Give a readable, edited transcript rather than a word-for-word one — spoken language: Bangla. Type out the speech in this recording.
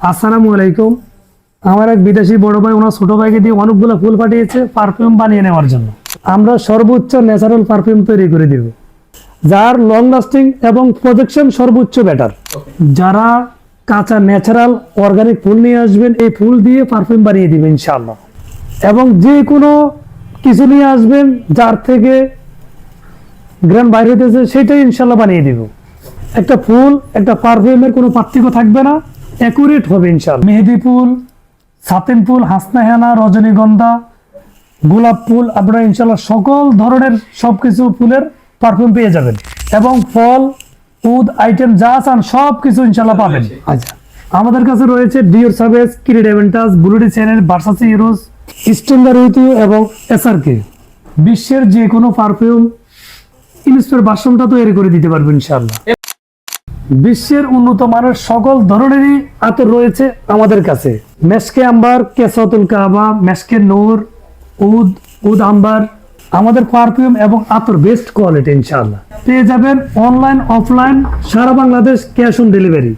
আসসালামু আলাইকুম। আমার এক বিদেশি বড় ভাই ওনার ছোট ভাইকে দিয়ে অনেকগুলো ফুল পাঠিয়েছে পারফিউম বানিয়ে নেওয়ার জন্য। আমরা সর্বোচ্চ ন্যাচারাল পারফিউম তৈরি করে দিব, যার লং লাস্টিং এবং প্রজেকশন সর্বোচ্চ বেটার। যারা কাঁচা ন্যাচারাল অর্গানিক ফুল নিয়ে আসবেন, এই ফুল দিয়ে পারফিউম বানিয়ে দিবেন ইনশাআল্লাহ। এবং যে কোনো কিছু নিয়ে আসবেন যার থেকে গ্রান বাইর হইতেছে, সেটাই ইনশাআল্লাহ বানিয়ে দিব। একটা ফুল একটা পারফিউমের কোনো পার্থক্য থাকবে না, অ্যাকুরেট হবে ইনশাআল্লাহ। মেহেদি ফুল, সাতিন ফুল, হাসনা হেনা, রজনীগন্ধা, গোলাপ ফুল, আপনারা ইনশাআল্লাহ সকল ধরনের সবকিছু ফুলের পারফিউম পেয়ে যাবেন। এবং ফল, উড আইটেম যা চান সব কিছু ইনশাআল্লাহ পাবেন। আচ্ছা, আমাদের কাছে রয়েছে ডিওর সাবেজ, Creed Aventus, bleu de Chanel, Versace Eros, standard ইউটিউ এবং এসআরকে। বিশ্বের যে কোনো পারফিউম ইনস্পের বাসনটা তৈরি করে দিতে পারবেন ইনশাআল্লাহ। বিশ্বের উন্নত মানের সকল ধরনেরই আতর রয়েছে আমাদের কাছে। মেশকে আম্বার, কেসাতুল কাবা, মেশকে নূর, উদ আম্বার। আমাদের পারফিউম এবং আতর বেস্ট কোয়ালিটি ইনশাআল্লাহ। পেয়ে যাবেন অনলাইন অফলাইন সারা বাংলাদেশ, ক্যাশ অন ডেলিভারি।